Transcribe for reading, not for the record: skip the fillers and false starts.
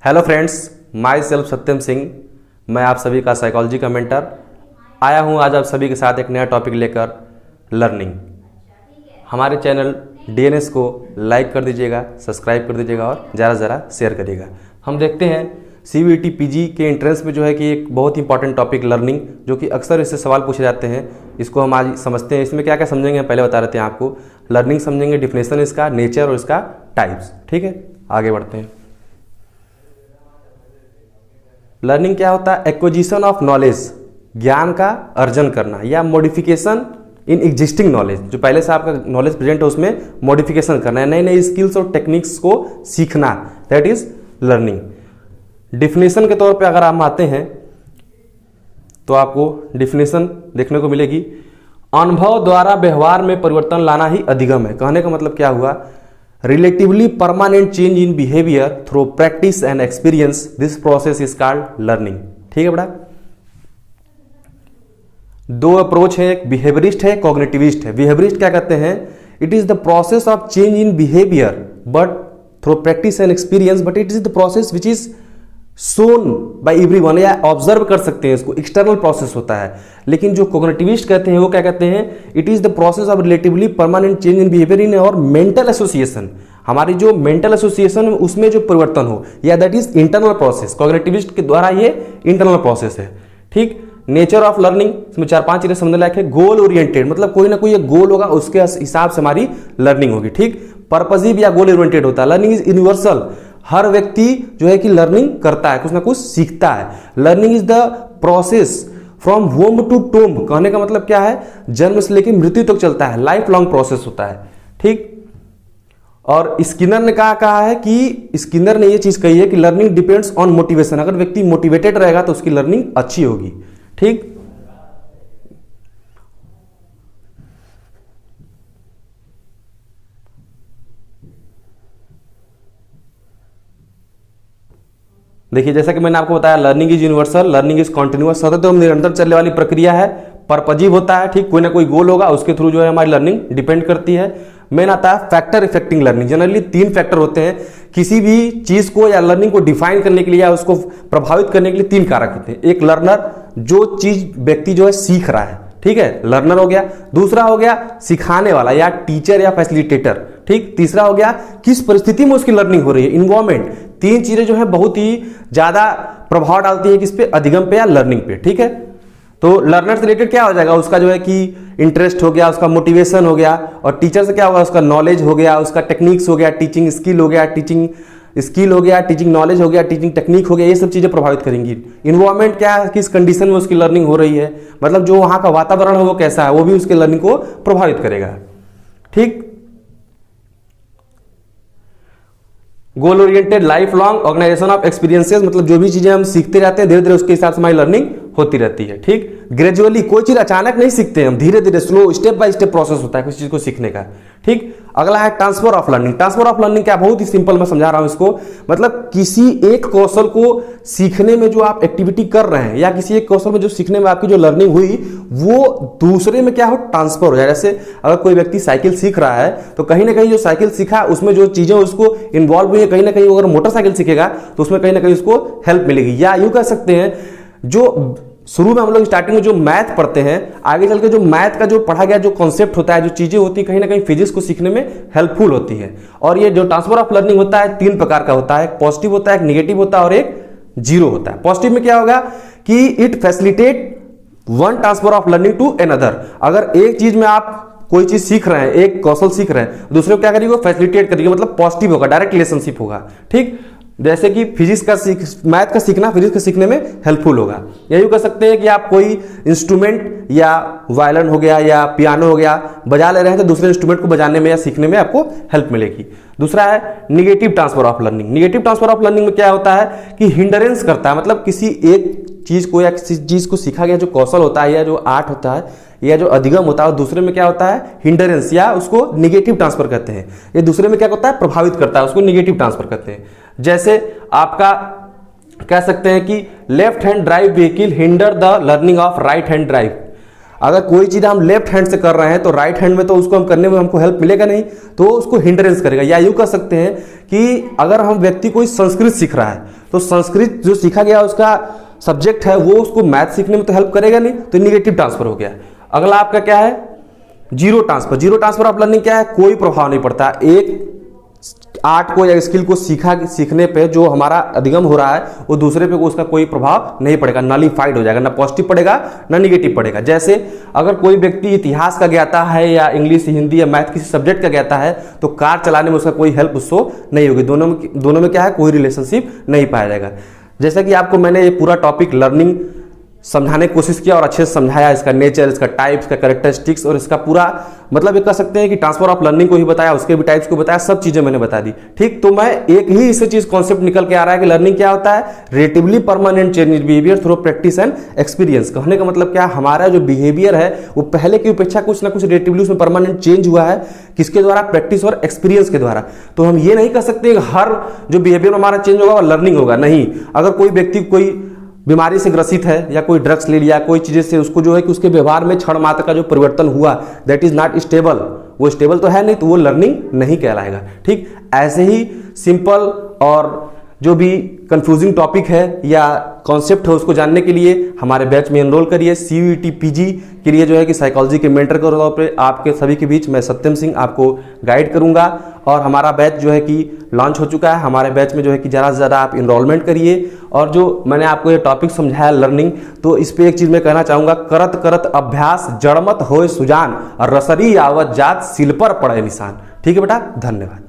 Hello friends, my self Satyam Singh. मैं आप सभी का साइकोलॉजी का मेंटर आया हूं आज आप सभी के साथ एक नया टॉपिक लेकर, लर्निंग। हमारे चैनल डीएनएस को लाइक कर दीजिएगा, सब्सक्राइब कर दीजिएगा और ज़्यादा से ज़्यादा शेयर करिएगा। हम देखते हैं सीबीटी पीजी के एंट्रेंस में जो है कि एक बहुत इंपॉर्टेंट टॉपिक लर्निंग, जो कि अक्सर इससे सवाल पूछे जाते हैं, इसको हम आज समझते हैं। इसमें क्या क्या समझेंगे हम पहले बता देते हैं आपको। लर्निंग समझेंगे, डिफिनेशन इसका, नेचर और इसका टाइप्स। ठीक है, आगे बढ़ते हैं। लर्निंग क्या होता है? एक्विजिशन ऑफ नॉलेज, ज्ञान का अर्जन करना, या मॉडिफिकेशन इन एग्जिस्टिंग नॉलेज, जो पहले से आपका नॉलेज प्रेजेंट है उसमें मॉडिफिकेशन करना है, नई नई स्किल्स और टेक्निक्स को सीखना, दैट इज लर्निंग। डिफिनेशन के तौर पे अगर आप आते हैं तो आपको डिफिनेशन देखने को मिलेगी, अनुभव द्वारा व्यवहार में परिवर्तन लाना ही अधिगम है। कहने का मतलब क्या हुआ? Relatively permanent change in behaviour through practice and experience, this process is called learning. ठीक है बेटा, दो अप्रोच है, एक बिहेवियरिस्ट है, कॉग्निटिविस्ट है। बिहेवियरिस्ट क्या कहते हैं? It is the process of change in behaviour but through practice and experience, but it is the process which is shown by everyone, या ऑब्जर्व कर सकते हैं इसको, एक्सटर्नल प्रोसेस होता है। लेकिन जो कॉग्निटिविस्ट कहते हैं वो क्या कहते हैं? It is the process of relatively permanent change in behaviour in और मेंटल एसोसिएशन, हमारी जो मेंटल एसोसिएशन है उसमें जो परिवर्तन हो, या that is internal process. Cognitivist के द्वारा ये इंटरनल प्रोसेस है। ठीक, नेचर ऑफ लर्निंग, इसमें 4-5 चीजें समझने लायक है। गोल ओरिएंटेड, मतलब कोई ना कोई एक गोल होगा, उसके हिसाब से हमारी लर्निंग होगी। ठीक, पर्पसिव या गोल ओरिएंटेड होता है। लर्निंग इज यूनिवर्सल, हर व्यक्ति जो है कि लर्निंग करता है, कुछ ना कुछ सीखता है। Learning is the process from womb to tomb, कहने का मतलब क्या है? जन्म से लेकर मृत्यु तक चलता है, लाइफ लॉन्ग प्रोसेस होता है। ठीक, और स्किनर ने कहा है कि स्किनर ने ये चीज कही है कि लर्निंग डिपेंड्स ऑन मोटिवेशन, अगर व्यक्ति मोटिवेटेड रहेगा तो उसकी लर्निंग अच्छी होगी। ठीक, देखिए जैसा कि मैंने आपको बताया, learning is universal, learning is continuous, सतत एवं निरंतर चलने वाली प्रक्रिया है। पर्पजिव होता है, ठीक, कोई ना कोई गोल होगा, उसके थ्रू जो है हमारी लर्निंग डिपेंड करती है। मेन आता है factor affecting learning. Generally 3 factor होते हैं किसी भी चीज को या लर्निंग को डिफाइन करने के लिए या उसको प्रभावित करने के लिए। 3 कारक होते हैं। एक लर्नर, जो चीज व्यक्ति जो है सीख रहा है, ठीक है, लर्नर हो गया। दूसरा हो गया सिखाने वाला या टीचर या फैसिलिटेटर। ठीक, तीसरा हो गया किस परिस्थिति में उसकी लर्निंग हो रही है, इन्वायरमेंट। 3 चीजें जो है बहुत ही ज्यादा प्रभाव डालती है किस पे? अधिगम पे या लर्निंग पे। ठीक है, तो लर्नर से रिलेटेड क्या हो जाएगा? उसका जो है कि इंटरेस्ट हो गया, उसका मोटिवेशन हो गया, और टीचर से क्या होगा? उसका नॉलेज हो गया, उसका टेक्निक्स हो गया, टीचिंग स्किल हो गया, टीचिंग नॉलेज हो गया, टीचिंग टेक्निक हो गया। ये सब चीजें प्रभावित करेंगी। इन्वायरमेंट क्या है, किस कंडीशन में उसकी लर्निंग हो रही है, मतलब जो वहां का वातावरण है वो कैसा है, वो भी उसके लर्निंग को प्रभावित करेगा। ठीक, goal oriented life long organisation of experiences, मतलब जो भी चीजें हम सीखते रहते हैं धीरे धीरे उसके हिसाब से हमारी लर्निंग होती रहती है। ठीक, ग्रेजुअली, कोई चीज अचानक नहीं सीखते हम, धीरे धीरे slow step by step process होता है किसी चीज को सीखने का। ठीक, अगला है transfer of learning. Transfer of learning क्या? बहुत ही सिंपल मैं समझा रहा हूं इसको, मतलब किसी एक कौशल को सीखने में जो आप एक्टिविटी कर रहे हैं, या किसी एक कौशल में जो सीखने में आपकी जो लर्निंग हुई वो दूसरे में क्या हो? ट्रांसफर हो जाए। जैसे अगर कोई व्यक्ति साइकिल सीख रहा है तो कहीं ना कहीं जो साइकिल सीखा उसमें जो चीजें उसको इन्वॉल्व हुई है, कहीं ना कहीं अगर मोटरसाइकिल सीखेगा तो उसमें कहीं ना कहीं उसको हेल्प मिलेगी। या यूं कह सकते हैं, जो शुरू में हम लोग स्टार्टिंग में जो मैथ पढ़ते हैं, आगे चल के जो मैथ का जो पढ़ा गया जो कॉन्सेप्ट होता है, जो चीजें होती है, कहीं ना कहीं फिजिक्स को सीखने में हेल्पफुल होती है। और ये जो ट्रांसफर ऑफ लर्निंग होता है 3 प्रकार का होता है, एक पॉजिटिव होता है, एक निगेटिव होता है और एक जीरो होता है। पॉजिटिव में क्या होगा कि it facilitate one transfer of learning to another. अगर एक चीज में आप कोई चीज सीख रहे हैं, एक कौशल सीख रहे हैं, दूसरे को क्या करेगी? फैसिलिटेट करेगी, मतलब पॉजिटिव होगा, डायरेक्ट रिलेशनशिप होगा। ठीक, जैसे कि फिजिक्स का मैथ का सीखना फिजिक्स के सीखने में हेल्पफुल होगा। यही कह सकते हैं कि आप कोई इंस्ट्रूमेंट या वायलिन हो गया या पियानो हो गया बजा ले रहे हैं तो दूसरे इंस्ट्रूमेंट को बजाने में या सीखने में आपको हेल्प मिलेगी। दूसरा है negative transfer of learning. Negative transfer of learning में क्या होता है कि हिंडरेंस करता है, मतलब किसी एक चीज को या किसी चीज को सीखा गया जो कौशल होता है या जो आर्ट होता है या जो अधिगम होता है, दूसरे में क्या होता है? हिंडरेंस, या उसको निगेटिव ट्रांसफर कहते हैं। ये दूसरे में क्या होता है? प्रभावित करता है, उसको निगेटिव ट्रांसफर कहते हैं। जैसे आपका कह सकते हैं कि left hand drive vehicle hinder the learning of right hand drive. अगर कोई चीज हम लेफ्ट हैंड से कर रहे हैं तो राइट हैंड में तो उसको हम करने में हमको हेल्प मिलेगा नहीं, तो उसको हिंड्रेंस करेगा। या यूं कह सकते हैं कि अगर हम व्यक्ति कोई संस्कृत सीख रहा है तो संस्कृत जो सीखा गया उसका सब्जेक्ट है वो उसको मैथ सीखने में तो हेल्प करेगा नहीं, तो निगेटिव ट्रांसफर हो गया। अगला आपका क्या है, zero transfer. Zero transfer of learning क्या है, कोई प्रभाव नहीं पड़ता। एक आर्ट को या स्किल को सीखने पे जो हमारा अधिगम हो रहा है वो दूसरे पे उसका कोई प्रभाव नहीं पड़ेगा, नलिफाइड हो जाएगा, ना पॉजिटिव पड़ेगा ना निगेटिव पड़ेगा। जैसे अगर कोई व्यक्ति इतिहास का ज्ञाता है या इंग्लिश हिंदी या मैथ किसी सब्जेक्ट का ज्ञाता है तो कार चलाने में उसका कोई हेल्प उसको नहीं होगी। दोनों में क्या है, कोई रिलेशनशिप नहीं पाया जाएगा। जैसा कि आपको मैंने ये पूरा टॉपिक लर्निंग समझाने की कोशिश किया और अच्छे से समझाया, इसका नेचर, इसका टाइप्स, इसका कैरेक्टरिस्टिक्स और इसका पूरा मतलब ये कह सकते हैं कि ट्रांसफर ऑफ लर्निंग को ही बताया, उसके भी टाइप्स को बताया, सब चीजें मैंने बता दी। ठीक, तो मैं एक ही इससे चीज कॉन्सेप्ट निकल के आ रहा है कि लर्निंग क्या होता है, relatively permanent change in behaviour through practice and experience. कहने का मतलब क्या, हमारा जो बिहेवियर है वो पहले की अपेक्षा कुछ ना कुछ रिलेटिवली उसमें परमानेंट चेंज हुआ है, किसके द्वारा, प्रैक्टिस और एक्सपीरियंस के द्वारा। तो हम ये नहीं कह सकते हर जो बिहेवियर हमारा चेंज होगा वो लर्निंग होगा, नहीं। अगर कोई व्यक्ति कोई बीमारी से ग्रसित है या कोई ड्रग्स ले लिया, कोई चीजें से उसको जो है कि उसके व्यवहार में क्षण मात्र का जो परिवर्तन हुआ, दैट इज नॉट स्टेबल, वो स्टेबल तो है नहीं, तो वो लर्निंग नहीं कहलाएगा। ठीक, ऐसे ही सिंपल और जो भी कंफ्यूजिंग टॉपिक है या कॉन्सेप्ट है उसको जानने के लिए हमारे बैच में एनरोल करिए। CUET PG के लिए जो है कि साइकोलॉजी के मेंटर के तौर पे आपके सभी के बीच मैं सत्यम सिंह आपको गाइड करूंगा और हमारा बैच जो है कि लॉन्च हो चुका है। हमारे बैच में जो है कि ज़्यादा से ज़्यादा आप इनरोलमेंट करिए। और जो मैंने आपको ये टॉपिक समझाया लर्निंग, तो इस पर एक चीज़ मैं कहना चाहूँगा, करत करत अभ्यास जड़मत होए सुजान और रसरी आवत जात सिल पर पड़े निशान। ठीक है बेटा, धन्यवाद।